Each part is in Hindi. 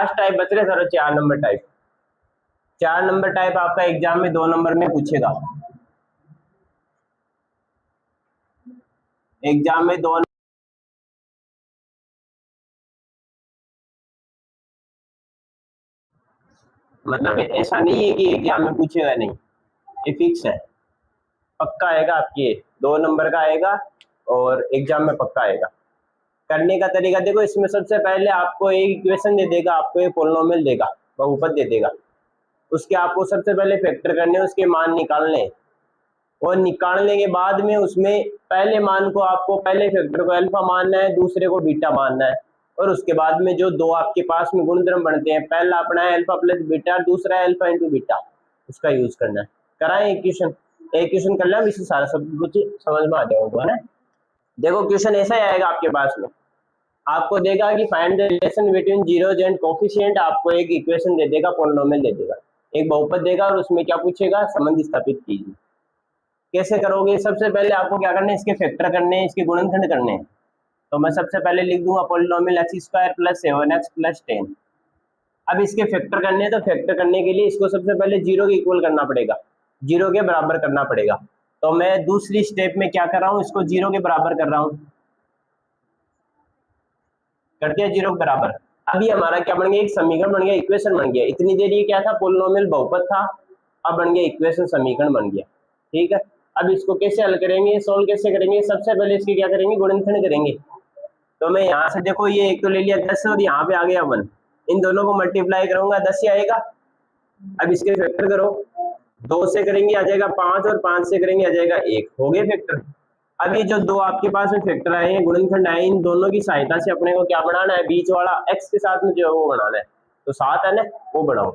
लास्ट टाइप बच रहे sir 4 number type. 4 number type आपका एग्जाम में 2 नंबर में पूछेगा, एग्जाम में 2 मतलब ऐसा नहीं है कि एग्जाम में पूछेगा नहीं, ये फिक्स है, पक्का आएगा आपके 2 नंबर का आएगा और एग्जाम में पक्का आएगा। करने का तरीका देखो, इसमें सबसे पहले आपको एक इक्वेशन दे देगा, आपको एक पोलिनोमियल देगा, बहुपद दे देगा, उसके आपको सबसे पहले फैक्टर करने, उसके मान निकालने, और निकालने के बाद में उसमें पहले मान को आपको पहले फैक्टर को अल्फा मानना है, दूसरे को बीटा मानना है, और उसके बाद में जो दो आपके पास में गुणधर्म बनते हैं, पहला अपना है अल्फा प्लस बीटा, दूसरा है अल्फा इंटू बीटा, उसका यूज करना है। कराएं क्वेश्चन कर लें, इससे सारा सब कुछ समझ में आ जाएगा, है ना। देखो क्वेश्चन ऐसा ही आएगा आपके पास में, आपको देगा कि find the relation between zeros and coefficient, आपको एक इक्वेशन दे देगा, पोलिनोमियल दे देगा, एक बहुपद देगा, और उसमें क्या पूछेगा, संबंध स्थापित कीजिए। कैसे करोगे, सबसे पहले आपको क्या करना है, इसके फैक्टर करने हैं, इसके गुणनखंड करने हैं। तो मैं सबसे पहले लिख दूंगा polynomial x square plus 7x plus 10। अब इसके फैक्टर करने हैं, तो फैक्टर करने के लिए इसको सबसे पहले 0 के इक्वल करना पड़ेगा, 0 के बराबर करना पड़ेगा। तो मैं दूसरी स्टेप में क्या कर रहा हूँ, इसको 0 के बराबर कर रहा हूँ, कर दिया 0 के बराबर। अभी हमारा क्या बन गया, एक समीकरण बन गया, इक्वेशन बन गया। इतनी देर ये क्या था, पोलिनोमियल बहुपद था, अब बन गया इक्वेशन, समीकरण बन गया, ठीक है। अब इसको कैसे हल करेंगे, सोल्व कैसे करेंगे, सबसे पहले इसके क्या करेंगे, गुणनखंड करेंगे। तो मैं यहाँ से देखो ये एक तो ले लिया 10 और यहाँ पे आ गया 1, इन दोनों को मल्टीप्लाई करूंगा 10 ही आएगा। अब इसके फैक्टर करो, 2 से करेंगे आ जाएगा 5, और 5 से करेंगे आ जाएगा 1, हो गए फैक्टर। अब ये जो दो आपके पास में फैक्टर आए हैं, गुणनखंड आए, इन दोनों की सहायता से अपने को क्या बनाना है, बीच वाला x के साथ में जो है वो बनाना है। तो 7 है ना, वो बनाओ।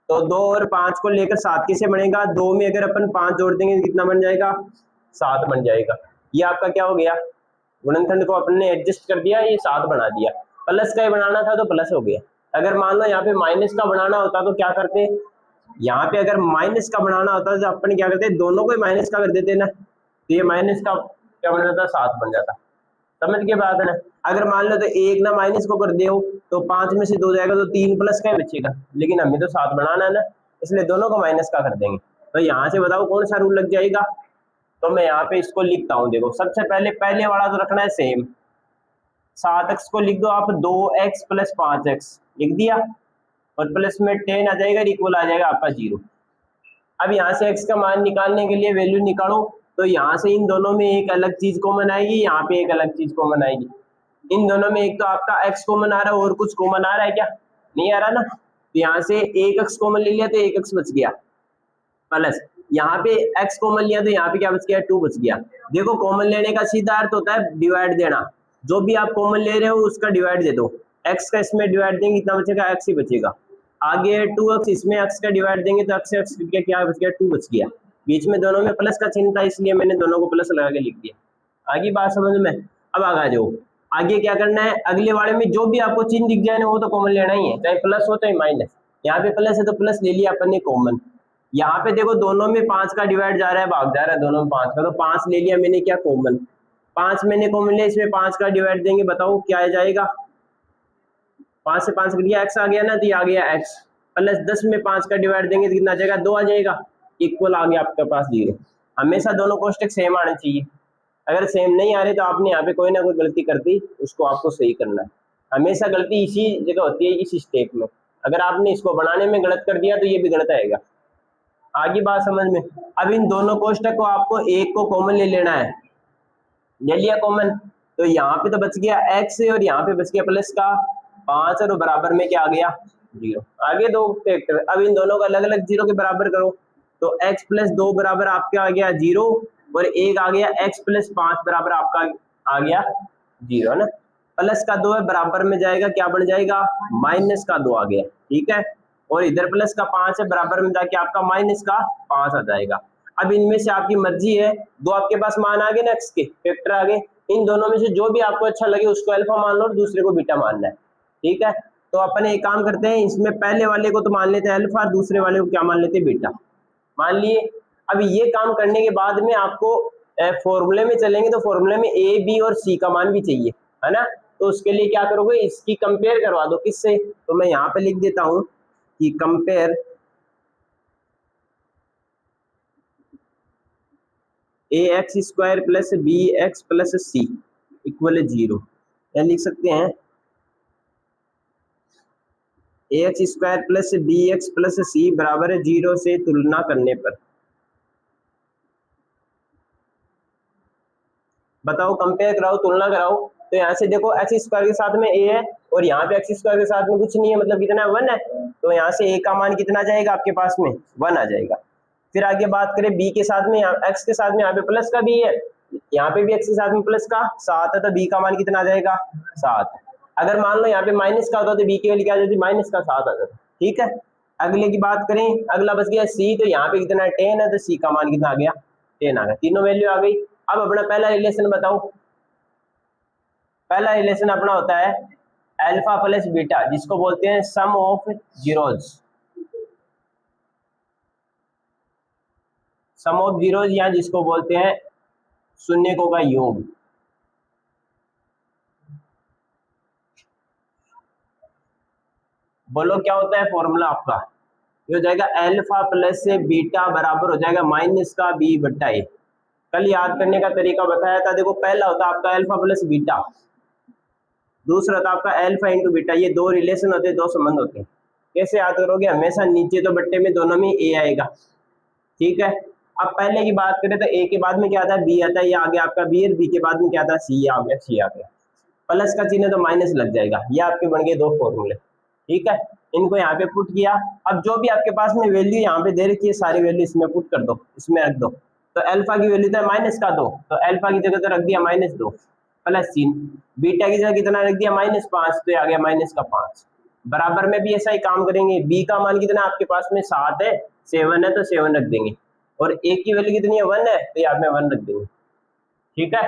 तो 2 और 5 को लेकर 7 कैसे बनेगा, 2 में अगर अपन 5 जोड़ देंगे तो कितना बन जाएगा, 7 बन जाएगा। ये आपका क्या हो गया, गुणनखंड को अपन ने एडजस्ट कर दिया, ये 7 बना दिया। प्लस का ही बनाना था तो प्लस हो गया। अगर मान लो यहाँ पे माइनस का बनाना होता तो क्या करते, यहाँ पे अगर माइनस का बनाना होता तो अपन क्या करते, दोनों को माइनस का कर देते ना, तो ये माइनस का क्या बन जाता, 7 बन जाता। समझ के बात है ना। अगर मान लो तो एक ना माइनस को कर दो तो 5 में से 2 जाएगा तो 3 प्लस का बचेगा, लेकिन हमें तो 7 बनाना है ना, इसलिए दोनों को माइनस का कर देंगे। तो यहाँ से बताओ कौन सा रूल लग जाएगा। तो मैं यहाँ पे इसको लिखता हूँ, देखो सबसे पहले पहले वाला तो रखना है सेम, 7x को लिख दो आप 2x प्लस 5x लिख दिया, और प्लस में 10 आ जाएगा, इक्वल आ जाएगा आपका 0। अब यहाँ से x का मान निकालने के लिए वैल्यू निकालो, तो यहाँ से इन दोनों में एक अलग चीज कॉमन आएगी, यहाँ पे एक अलग चीज कॉमन आएगी। इन दोनों में एक तो आपका x कॉमन आ रहा है, और कुछ कॉमन आ रहा है क्या, नहीं आ रहा ना। तो यहाँ से एक x कॉमन ले लिया तो एक x बच गया, प्लस यहाँ पे x कॉमन लिया तो यहाँ पे क्या बच गया, 2 बच गया। देखो कॉमन लेने का सीधा अर्थ होता है डिवाइड देना, जो भी आप कॉमन ले रहे हो उसका डिवाइड दे दो, x का इसमें डिवाइड देंगे कितना बचेगा, x ही बचेगा। आगे 2x, इसमें x का डिवाइड देंगे तो x क्या बच गया, 2 बच गया। बीच में दोनों में प्लस का चिन्ह था, इसलिए मैंने दोनों को प्लस लगा के लिख दिया। आगे बात समझ में। अब आगे आ जाओ, आगे क्या करना है, अगले वाले में जो भी आपको चिन्ह दिख जाए ना वो तो कॉमन लेना ही है, चाहे प्लस हो चाहे माइनस। यहाँ पे प्लस है तो प्लस ले लिया अपन ने कॉमन। यहाँ पे देखो दोनों में 5 का डिवाइड जा रहा है, भाग जा रहा है दोनों में 5 का, तो 5 ले लिया मैंने क्या कॉमन, 5 मैंने कॉमन लिया, इसमें 5 का डिवाइड देंगे, बताओ क्या आ जाएगा, 5 से 5 लिया x आ गया ना, तो ये आ गया x, प्लस 10 में 5 का डिवाइड देंगे तो कितना आ जाएगा, 2 आ जाएगा, इक्वल आ गया आपके पास 0। हमेशा दोनों कोष्टक सेम आने चाहिए, अगर सेम नहीं आ रहे तो आपने यहाँ पे कोई ना कोई गलती कर दी, उसको आपको सही करना है। हमेशा गलती इसी जगह होती है, इसी स्टेप में। अगर आपने इसको बनाने में गलत कर दिया तो ये भी गलत आएगा। आगे बात समझ में। अब इन दोनों कोष्टक को आपको एक को कॉमन ले लेना है, ले लिया कॉमन, तो यहाँ पे तो बच गया x और यहाँ पे बच गया प्लस का 5 और बराबर में क्या आ गया, 0। आगे दो फैक्टर, अब इन दोनों को अलग अलग 0 के बराबर करो, तो x प्लस 2 बराबर आपका आ गया 0, और एक आ गया x प्लस 5 बराबर आपका आ गया 0, है ना। प्लस का 2 है, बराबर में जाएगा क्या बन जाएगा, माइनस का 2 आ गया, ठीक है। और इधर प्लस का 5 है, बराबर में जाके आपका माइनस का 5 आ जाएगा। अब इनमें से आपकी मर्जी है, दो आपके पास मान आ गए ना x के, फैक्टर आ गए, इन दोनों में से जो भी आपको अच्छा लगे उसको अल्फा मान लो और दूसरे को बीटा मानना है, ठीक है। तो अपन एक काम करते हैं, इसमें पहले वाले को तो मान लेते हैं अल्फा, दूसरे वाले को क्या मान लेते हैं, बीटा मान लिए। अब ये काम करने के बाद में आपको फॉर्मूले में चलेंगे, तो फॉर्मूले में a b और c का मान भी चाहिए, है ना। तो उसके लिए क्या करोगे, इसकी कंपेयर करवा दो किससे, तो मैं यहाँ पे लिख देता हूं कि compare ax² plus bx plus c equal 0, या लिख सकते हैं ax² प्लस bx प्लस सी बराबर है 0 से तुलना करने पर। बताओ, कंपेयर कराओ, तुलना कराओ। तो यहाँ से देखो x² के साथ में a है और यहाँ पे x² के साथ में कुछ नहीं है, मतलब कितना है 1 है, तो यहाँ से a का मान कितना जाएगा आपके पास में 1 आ जाएगा। फिर आगे बात करें b के साथ में, x के साथ में यहाँ पे प्लस का b है, यहाँ पे भी x के साथ में प्लस का 7 है, तो b का मान कितना आ जाएगा 7। अगर मान लो यहाँ पे माइनस का होता तो b की वैल्यू क्या आ जाती, माइनस का 7 आ जाता। ठीक है, अगले की बात करें, अगला बच गया c, तो यहाँ पे कितना 10 है, तो c का मान कितना आ गया 10 आ गया, तीनों वैल्यू आ गई। अब अपना पहला रिलेशन बताओ। पहला रिलेशन अपना होता है अल्फा प्लस बीटा, जिसको बोलते हैं sum of zeros, sum of zeros, या जिसको बोलते हैं शून्यकों का योग। बोलो क्या होता है फॉर्मूला आपका, ये हो जाएगा अल्फा प्लस बीटा बराबर हो जाएगा माइनस का बी बट्टा ए। कल याद करने का तरीका बताया था, देखो पहला होता है आपका अल्फा प्लस बीटा, दूसरा था आपका अल्फा इंटू बीटा, ये दो रिलेशन होते हैं, दो संबंध होते हैं। कैसे याद करोगे, हमेशा नीचे तो बट्टे में दोनों में ए आएगा। ठीक है, अब पहले की बात करें तो ए के बाद में क्या आता है बी आता है, ये आ गया आपका बी, और बी के बाद में क्या आता है सी आ गया, सी आ गया, प्लस का चिन्ह तो माइनस लग जाएगा। ये आपके बन गए दो फॉर्मूले। ठीक है, इनको यहाँ पे पुट किया। अब जो भी आपके पास में वैल्यू यहाँ पे दे रखी है सारी वैल्यू इसमें पुट कर दो, इसमें रख दो। तो अल्फा की वैल्यू तो माइनस का 2, तो अल्फा की जगह तो रख दिया -2 प्लस 3, बीटा की जगह कितना रख दिया -5, तो आ गया -5। बराबर में भी ऐसा ही काम करेंगे, बी का मान कितना आपके पास में 7 है, 7 है तो 7 रख देंगे, और ए की वैल्यू कितनी है 1 है, तो यहाँ पे 1 रख देंगे। ठीक है,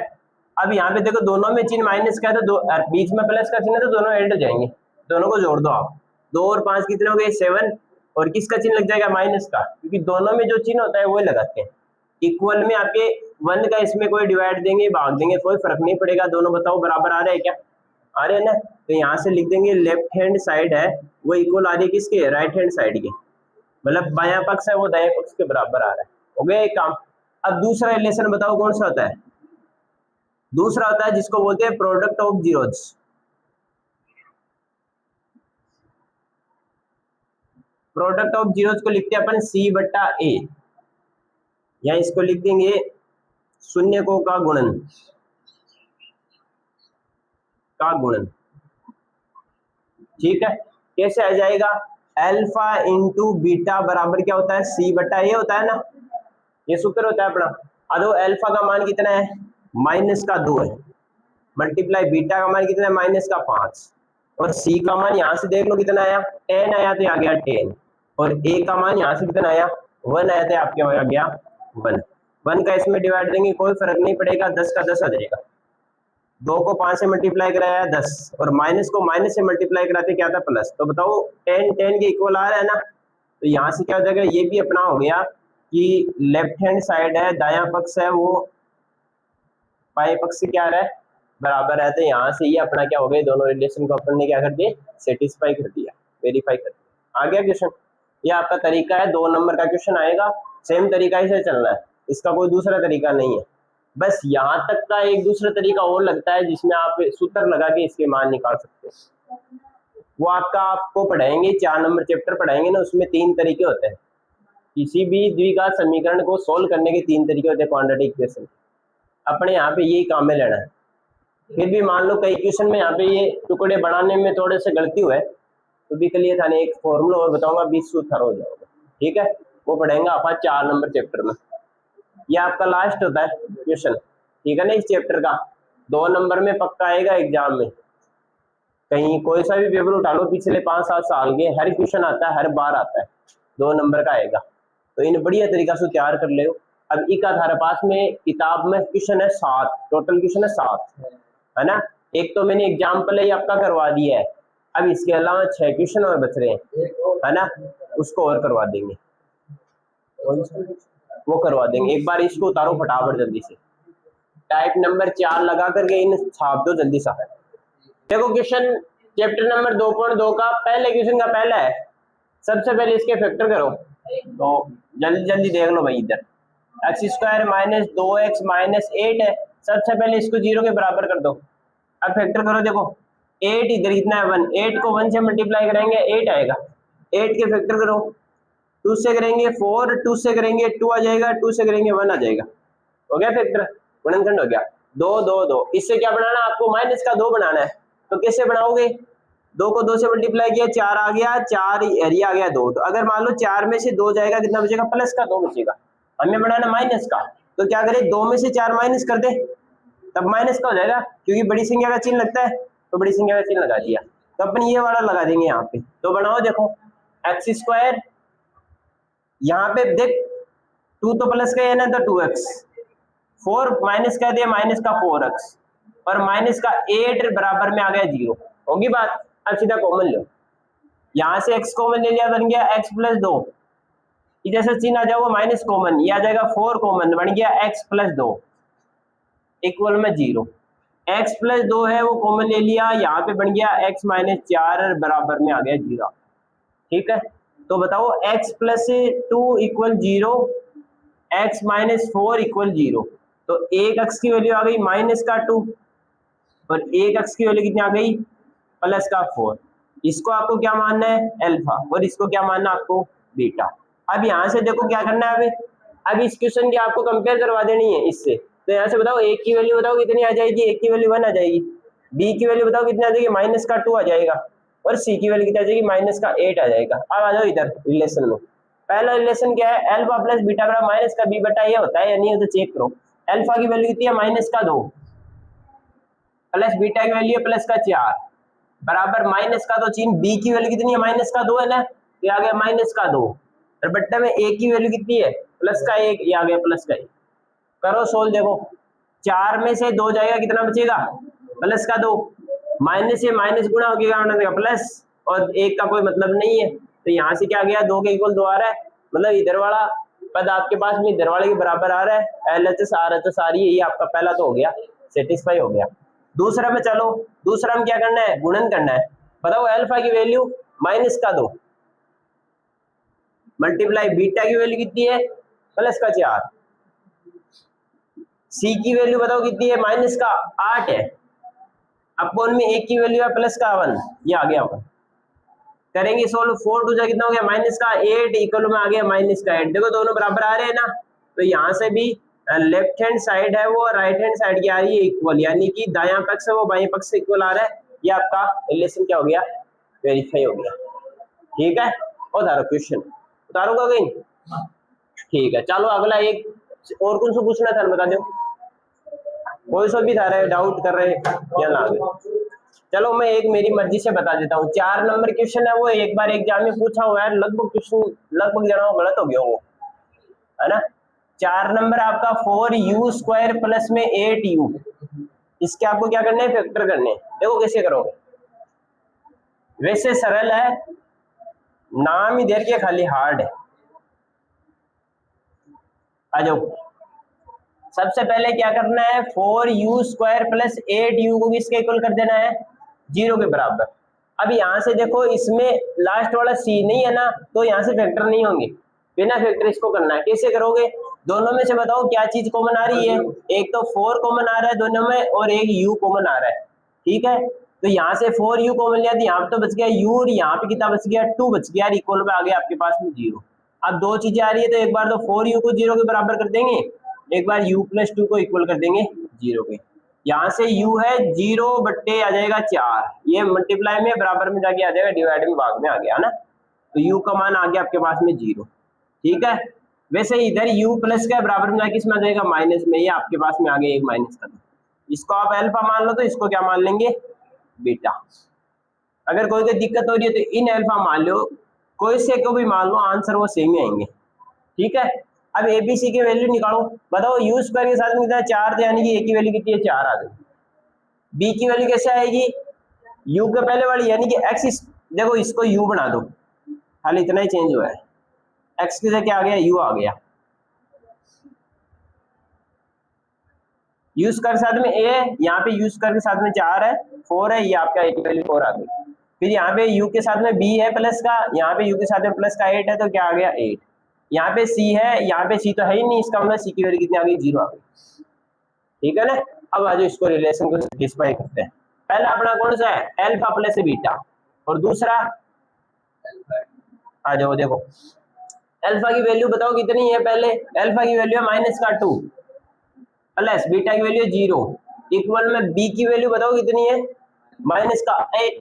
अब यहाँ पे देखो दोनों में चिन्ह माइनस का है, तो बीच में प्लस का चिन्ह है, तो दोनों ऐड हो जाएंगे, दोनों को जोड़ दो आप, 2 और 5 कितने हो गए 7, और किसका चिन्ह लग जाएगा माइनस का, क्योंकि दोनों में जो चिन्ह होता है वो लगाते हैं। इक्वल में आपके 1 का इसमें कोई डिवाइड देंगे भाग देंगे कोई फर्क नहीं पड़ेगा, दोनों बताओ बराबर आ रहे हैं क्या, आ रहे हैं ना। तो यहाँ से लिख देंगे लेफ्ट हैंड साइड है वो इक्वल आ रही है किसके, राइट हैंड साइड के, मतलब बायां पक्ष है वो दाएं पक्ष के बराबर आ रहा है। हो गया एक काम। अब दूसरा रिलेशन बताओ कौन सा होता है, दूसरा होता है जिसको बोलते हैं product of zeros. Product of zeros को लिखते हैं अपन सी बट्टा ए, या इसको लिख देंगे शून्यकों का गुणन, का गुणन। ठीक है, कैसे आ जाएगा, अल्फा इंटू बीटा बराबर क्या होता है सी बट्टा ए होता है ना, ये सूत्र होता है अपना। अब अल्फा का मान कितना है -2 है, मल्टीप्लाई बीटा का मान कितना है -5, और सी का मान यहाँ से देख लो कितना आया 10 आया, तो आ गया 10, और ए का मान यहाँ से कितना आया 1 आया, तो आपके आ गया 1। 1 का इसमें डिवाइड देंगे कोई फर्क नहीं पड़ेगा, 10 का 10 आ जाएगा, 2 को 5 से मल्टीप्लाई कराया 10, और माइनस को माइनस से मल्टीप्लाई कराते क्या था प्लस, तो बताओ 10 10 के इक्वल आ रहा है ना, तो यहाँ से क्या हो जाएगा, ये भी अपना हो गया कि लेफ्ट हैंड साइड है दायां पक्ष है वो बाएं पक्ष से क्या आ रहा है बराबर है, तो यहाँ से ये अपना क्या हो गया, दोनों रिलेशन को अपन ने क्या कर दिया सेटिस्फाई कर दिया, वेरीफाई कर दिया। आ गया क्वेश्चन, ये आपका तरीका है, 2 नंबर का क्वेश्चन आएगा, सेम तरीका से चलना है, इसका कोई दूसरा तरीका नहीं है। बस यहाँ तक का एक दूसरा तरीका और लगता है जिसमें आप सूत्र लगा के इसके मान निकाल सकते हो, वो आपको पढ़ाएंगे 4 नंबर चैप्टर पढ़ाएंगे ना, उसमें 3 तरीके होते हैं, किसी भी द्विघात समीकरण को सोल्व करने के 3 तरीके होते हैं क्वाड्रेटिक इक्वेशन, अपने यहाँ पे यही काम में लेना है। फिर भी मान लो कई क्वेश्चन में यहाँ पे ये टुकड़े बढ़ाने में थोड़े से गलती हुए तो भी कल था एक फॉर्मूला और बताऊंगा 20 सूत्र हो जाओगे। ठीक है, वो पढ़ेंगे आप 4 नंबर चैप्टर में, ये आपका लास्ट होता है क्वेश्चन। ठीक है ना, इस चैप्टर का 2 नंबर में पक्का आएगा एग्जाम में, कहीं कोई सा भी पेपर उठा लो पिछले 5-7 साल के, हर क्वेश्चन आता है, हर बार आता है, 2 नंबर का आएगा, तो इन बढ़िया तरीका से तैयार कर ले। अब इका थारे पास में किताब में क्वेश्चन है 7, टोटल क्वेश्चन है 7 है ना, एक तो मैंने एग्जाम्पल ही आपका करवा दिया है, अब इसके अलावा 6 क्वेश्चन और बच रहे हैं है ना, उसको और करवा देंगे, वो करवा देंगे। एक बार इसको उतारो फटाफट जल्दी से, टाइप नंबर 4 लगा करके इन छाप दो जल्दी सा। देखो क्वेश्चन चैप्टर नंबर 2.2 का पहले क्वेश्चन का पहला है। सबसे पहले इसके फैक्टर करो, तो जल्दी जल्दी देख लो भाई। इधर x square minus 2x minus 8 है, सबसे पहले इसको 0 के बराबर कर दो। अब फैक्टर करो, देखो 8 इधर कितना है 1, 8 को 1 से मल्टीप्लाई करेंगे 8 आएगा। 8 के फैक्टर करो, 2 से करेंगे 4, 2 से करेंगे 2 आ जाएगा, 2 से करेंगे 1 आ जाएगा। हो गया फैक्टर, गुणनखंड हो गया। 2 2 2, इससे क्या बनाना आपको, माइनस का 2 बनाना है। तो कैसे बनाओगे, 2 को 2 से मल्टीप्लाई किया 4 आ गया, 4 ये आ गया 2। तो अगर मान लो 4 में से 2 जाएगा, कितना बचेगा, प्लस का 2 बचेगा। हमें बनाना माइनस का, तो क्या करें 2 में से 4 माइनस कर दे, तब माइनस का हो जाएगा, क्योंकि बड़ी संख्या का चिन्ह लगता है, तो बड़ी संख्या का चिन्ह लगा दिया। तो अपन ये वाला लगा देंगे यहाँ पे। तो बनाओ, देखो एक्स स्क्वायर, यहाँ पे देख 2 तो प्लस का है ना, तो 2x, 4 माइनस का दिया माइनस का 4x, और माइनस का 8 बराबर में आ गया 0। होगी बात। अब सीधा कॉमन लो, यहाँ से x कॉमन ले लिया, बन गया x प्लस 2, जैसे चिन्ह आ जाओ माइनस कॉमन, ये आ जाएगा 4 कॉमन, बन गया x प्लस 2 इक्वल में 0। x प्लस 2 है वो कॉमन ले लिया, यहाँ पे बन गया x माइनस 4 बराबर में आ गया 0। ठीक है, तो बताओ x plus 2 equal 0, x minus 4 equal 0। तो एक x की वैल्यू आ गई माइनस का 2, और एक x की वैल्यू कितनी आ गई, प्लस का 4। इसको आपको क्या मानना है, अल्फा, और इसको क्या मानना है आपको, बीटा। अब यहाँ से देखो क्या करना है, अब इस क्वेश्चन की आपको कंपेयर करवा देनी है इससे। तो यहाँ से बताओ a की वैल्यू बताओ कितनी आ जाएगी, a की वैल्यू 1 आ जाएगी, b की वैल्यू बताओ कितनी आ जाएगी, माइनस का 2 आ जाएगा, और c की वैल्यू कितनी आ जाएगी, माइनस का 8 आ जाएगा। अब आ जाओ इधर रिलेशन में। पहला रिलेशन क्या है, अल्फा प्लस बीटा बराबर माइनस का b बटा, ये होता है या नहीं, तो चेक करो। अल्फा की वैल्यू कितनी है, माइनस का 2, प्लस बीटा की वैल्यू है प्लस का 4, बराबर माइनस का 2 चिन्ह, बी की वैल्यू कितनी है, माइनस का 2 है ना, ये आ गया माइनस का 2, और बट्टे में ए की वैल्यू कितनी है, प्लस का 1, ये आ गया प्लस का 1। करो सोल्व, देखो 4 में से 2 जाएगा, कितना बचेगा, प्लस का 2, माइनस से माइनस गुणा हो गया प्लस, और 1 का कोई मतलब नहीं है, तो यहाँ से क्या गया, 2 के इक्वल 2 आ रहा है, मतलब इधर वाला पद आपके पास में इधर वाले के बराबर आ रहा है। LHS RHS आ रही है, ये आपका पहला तो हो गया, सेटिस्फाई हो गया। दूसरा में चलो, दूसरा में क्या करना है, गुणन करना है। बताओ अल्फा की वैल्यू माइनस का 2 मल्टीप्लाई बीटा की वैल्यू कितनी है, प्लस का 4, सी की वैल्यू बताओ कितनी है, माइनस का 8 है, अपन में एक की वैल्यू है प्लस का 1, ये आ गया 1। करेंगे सोल्व, 4 2 जा कितना हो गया, माइनस का 8 इक्वल में आ गया माइनस का 8। देखो दोनों बराबर आ रहे हैं ना, तो यहाँ से भी लेफ्ट हैंड साइड है वो राइट हैंड साइड की आ रही है इक्वल, यानी कि दायां पक्ष है वो बाएं पक्ष से इक्वल आ रहा है। ये आपका रिलेशन क्या हो गया, वेरीफाई हो गया। ठीक है, उतारो क्वेश्चन, उतारूंगा कहीं, ठीक है। चलो अगला एक और कौन सा पूछना था बता दो, कोई सा भी था रहे डाउट कर रहे क्या ना आगे। चलो मैं एक मेरी मर्जी से बता देता हूँ, 4 नंबर क्वेश्चन है वो, एक बार एग्जाम में पूछा हुआ है, लगभग क्वेश्चन लगभग जरा गलत हो गया वो, है ना। 4 नंबर आपका 4u स्क्वायर प्लस में 8u, इसके आपको क्या करना है, फैक्टर करने। देखो कैसे करोगे, वैसे सरल है, नाम ही देर के खाली हार्ड है। आ जाओ, सबसे पहले क्या करना है, 4u स्क्वायर प्लस 8u को किसके इक्वल कर देना है, 0 के बराबर। अब यहाँ से देखो इसमें लास्ट वाला c नहीं है ना, तो यहाँ से फैक्टर नहीं होंगे, बिना फैक्टर इसको करना है। कैसे करोगे, दोनों में से बताओ क्या चीज कॉमन आ रही है, एक तो 4 कॉमन आ रहा है दोनों में, और एक u कॉमन आ रहा है। ठीक है, तो यहाँ से 4u कॉमन लिया, तो यहाँ पे तो बच गया u, और यहाँ पे कितना बच गया, 2 बच गया, इक्वल में आ गया आपके पास में 0। अब दो चीजें आ रही है, तो एक बार तो 4u को 0 के बराबर कर देंगे, एक बार u प्लस 2 को इक्वल कर देंगे 0 के। यहाँ से u है 0 बट्टे आ जाएगा 4, ये मल्टीप्लाई में बराबर में जाके आ जाएगा, डिवाइड में भाग में आ गया ना, तो u का मान आ गया आपके पास में 0। ठीक है, वैसे इधर u प्लस का बराबर में जाके इसमें आ जाएगा माइनस में, ये आपके पास में आ गया एक माइनस का, इसको आप अल्फा मान लो, तो इसको क्या मान लेंगे, बीटा। अगर कोई कोई दिक्कत हो रही है तो इन अल्फा मान लो, कोई से को भी मान लो, आंसर वो सेम ही आएंगे। ठीक है, अब एबीसी की वैल्यू निकालो, बताओ यू स्क्वायर के साथ में कितना 4 थे, यानी कि ए की वैल्यू कितनी है, 4 आ गई। बी की वैल्यू कैसे आएगी, यू के पहले वाली, यानी कि एक्स, देखो इसको यू बना दो, खाली इतना ही चेंज हुआ है, एक्स की जगह क्या आ गया, यू आ गया। यूज कर साथ में ए है, यहाँ पे यूज कर के साथ में 4 है, 4 है, ये आपका ए की वैल्यू 4 आ गई। फिर यहाँ पे यू के साथ में बी है प्लस का, यहाँ पे यू के साथ में प्लस का 8 है, तो क्या आ गया 8। यहाँ पे सी है, यहाँ पे सी तो है ही नहीं, इसका मतलब सी की वैल्यू कितनी आ गई 0 आ गई। ठीक है ना। अब आज इसको रिलेशन को सेटिस्फाई करते हैं। पहला अपना कौन सा है, अल्फा प्लस बीटा, और दूसरा आ जाओ देखो अल्फा की वैल्यू बताओ कितनी है। पहले अल्फा की वैल्यू है -2 प्लस बीटा की वैल्यू 0 इक्वल में बी की वैल्यू बताओ कितनी है -8।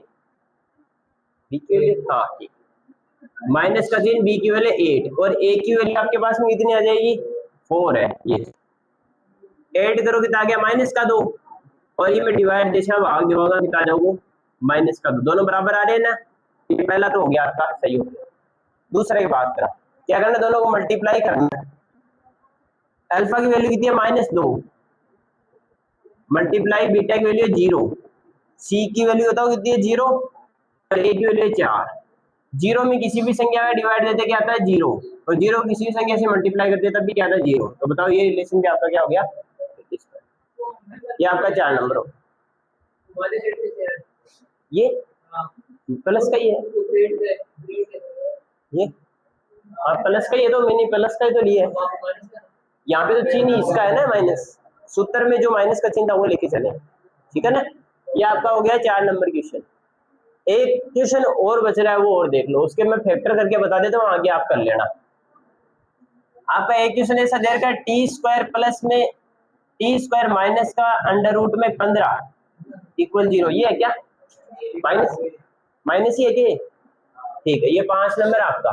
बी की वैल्यू हाँ ठीक, माइनस का चिन्ह, बी की वैल्यू 8 और ए की वैल्यू आपके पास में कितनी आ जाएगी 4 है। ये 8 करो कितना आ गया -2 और ये में डिवाइड जैसे अब आगे होगा कितना जाओगे -2, दोनों बराबर आ रहे हैं ना। ये पहला तो हो गया आपका सही हो गया। दूसरे की बात करा, क्या करना, दोनों को मल्टीप्लाई करना है। अल्फा की वैल्यू कितनी है -2 मल्टीप्लाई बीटा की वैल्यू 0, सी की वैल्यू बताओ कितनी है 0 और ए की वैल्यू 4। 0 में किसी भी संख्या में डिवाइड देते क्या आता है 0, और 0 किसी भी संख्या से मल्टीप्लाई करते तब भी क्या आता है 0। तो बताओ ये रिलेशन भी आपका क्या हो गया, ये आपका 4 नंबर हो। ये प्लस का ही है, ये हाँ प्लस का ही है, तो मैंने प्लस का ही तो लिया है। यहाँ पे तो चिन्ह इसका है ना माइनस, सूत्र में जो माइनस का चिन्ह था वो लेके चले, ठीक है ना। ये आपका हो गया 4 नंबर क्वेश्चन। एक क्वेश्चन और बच रहा है, वो और देख लो, उसके मैं फैक्टर करके बता देता हूँ, आगे आप कर लेना। आपका एक क्वेश्चन ऐसा दे रखा है t² प्लस में t² माइनस का अंडर रूट में 15 इक्वल 0। ये है क्या माइनस ही है कि ठीक है। ये 5 नंबर आपका,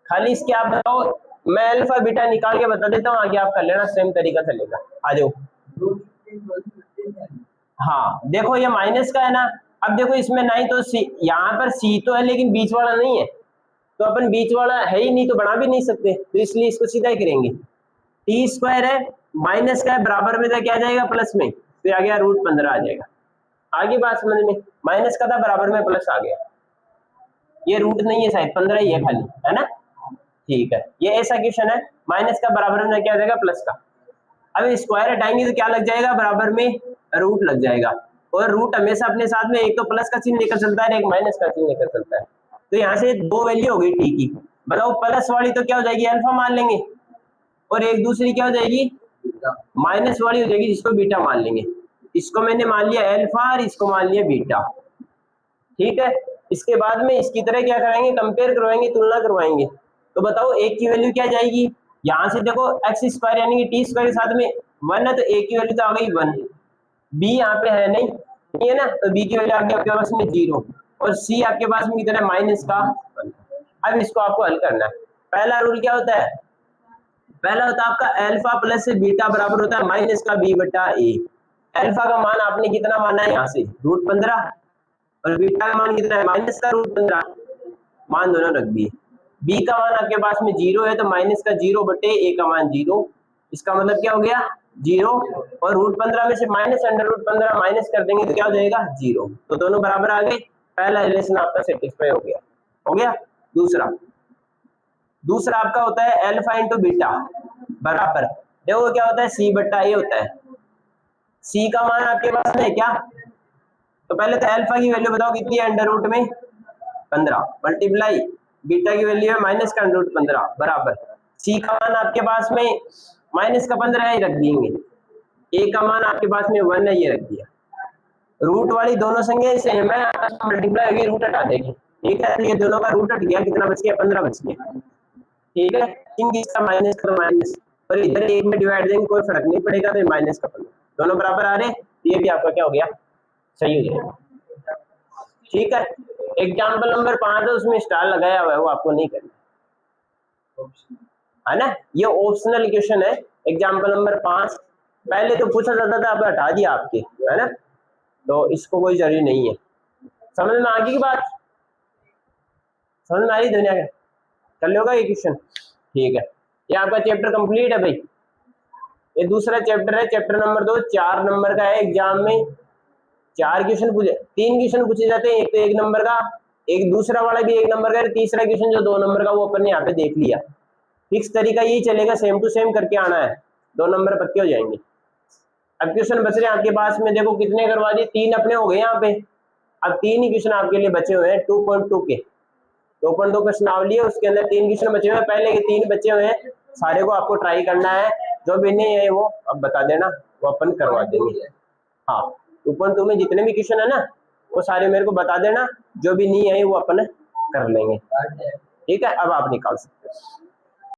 खाली इसके आप बताओ, मैं अल्फा बीटा निकाल के बता देता हूँ, आगे आप कर लेना, सेम तरीका चलेगा। आ जाओ हाँ देखो ये माइनस का है ना, अब देखो इसमें नहीं तो सी, यहाँ पर सी तो है लेकिन बीच वाला नहीं है, तो अपन बीच वाला है ही नहीं तो बना भी नहीं सकते, तो इसलिए इसको सीधा ही करेंगे। t² है माइनस का है, बराबर में क्या आ जाएगा प्लस में, तो आ गया √15 आ जाएगा। आगे बात समझ में, माइनस का था बराबर में प्लस आ गया, ये रूट नहीं है शायद 15 ही है खाली, है ना। ठीक है, ये ऐसा क्वेश्चन है, माइनस का बराबर में क्या आ जाएगा प्लस का। अब स्क्वायर हटाएंगे तो क्या लग जाएगा, बराबर में रूट लग जाएगा, और रूट हमेशा अपने साथ में एक तो प्लस का चिन्ह लेकर चलता है, एक माइनस का चिन्ह लेकर चलता है। तो यहाँ से 2 वैल्यू होगी टी की, बताओ प्लस वाली तो क्या हो जाएगी अल्फा मान लेंगे, और एक दूसरी क्या हो जाएगी माइनस वाली हो जाएगी, जिसको बीटा मान लेंगे। इसको मैंने मान लिया अल्फा और इसको मान लिया बीटा, ठीक है। इसके बाद में इसकी तरह क्या कराएंगे, कंपेयर करवाएंगे, तुलना करवाएंगे। तो बताओ एक की वैल्यू क्या जाएगी, यहाँ से देखो x² यानी कि t² के साथ में 1 है, तो a की वैल्यू तो आ गई 1, b यहाँ पे है नहीं है ना, तो b की वैल्यू आ गई आपके पास में 0, और c आपके पास में कितना है माइनस का 1। अब इसको आपको हल करना है। पहला रूल क्या होता है, पहला होता है आपका अल्फा प्लस बीटा बराबर होता है माइनस का b बटा a। अल्फा का मान आपने कितना माना है यहाँ से √15, और बीटा का मान कितना है माइनस का √15, मान दोनों रख दिए। b का मान आपके पास में 0 है, तो माइनस का 0 बटे a का मान 0, इसका मतलब क्या हो गया 0, और √15 में से माइनस √15 माइनस कर देंगे तो क्या हो जाएगा 0, तो दोनों बराबर आ गए। पहला रिलेशन आपका सेटिस्फाई हो गया। दूसरा आपका होता है अल्फा इंटू बीटा बराबर, देखो क्या होता है c बटा a होता है। c का मान आपके पास में क्या, तो पहले तो अल्फा की वैल्यू बताओ कितनी है अंडर रूट में 15 मल्टीप्लाई बीटा की वैल्यू है माइनस का √15 बराबर, c का मान आपके पास में माइनस का 15 है, रख देंगे। a का मान आपके पास में 1 है, ये रख दिया। रूट वाली दोनों संख्या सेम है, मल्टीप्लाई होगी रूट हटा देंगे, ठीक है। ये दोनों का रूट हट गया, कितना बच गया 15 बच गया, ठीक है। इसका माइनस का माइनस, और इधर एक में डिवाइड देंगे कोई फर्क नहीं पड़ेगा, तो माइनस का 15 दोनों बराबर आ रहे, ये भी आपका क्या हो गया सही हो जाएगा, ठीक है। एग्जाम्पल नंबर 5 है, उसमें स्टार लगाया हुआ है, वो आपको नहीं करना है ना, ये ऑप्शनल क्वेश्चन है। एग्जाम्पल नंबर 5 पहले तो पूछा जाता था, अब हटा दिया आपके, है ना, तो इसको कोई जरूरी नहीं है। समझ में आगे की बात, समझ में आ रही दुनिया का, कर लोगा ये क्वेश्चन, ठीक है। ये आपका चैप्टर कंप्लीट है भाई। ये दूसरा चैप्टर है, चैप्टर नंबर 2, 4 नंबर का है। एग्जाम में 4 क्वेश्चन पूछे, 3 क्वेश्चन पूछे जाते हैं, एक तो 1 नंबर का, एक दूसरा वाला भी 1 नंबर का, तीसरा क्वेश्चन जो 2 नंबर का वो अपन ने यहाँ पे देख लिया। फिक्स तरीका यही चलेगा, सेम टू सेम करके आना है, 2 नंबर पक्के हो जाएंगे। अब क्वेश्चन बच रहे हैं आपके पास में, देखो कितने करवा दिए, 3 अपने हो गए यहाँ पे। अब 3 ही क्वेश्चन आपके लिए बचे हुए हैं 2.2 के, 2.2 प्रश्नावली है, उसके अंदर 3 क्वेश्चन बचे हुए हैं, पहले के 3 बचे हुए हैं, सारे को आपको ट्राई करना है। जो भी नहीं है वो अब बता देना, वो अपन करवा देंगे। हाँ 2.2 में जितने भी क्वेश्चन है ना वो सारे मेरे को बता देना, जो भी नहीं है वो अपन कर लेंगे। ठीक है, अब आप निकाल सकते हैं।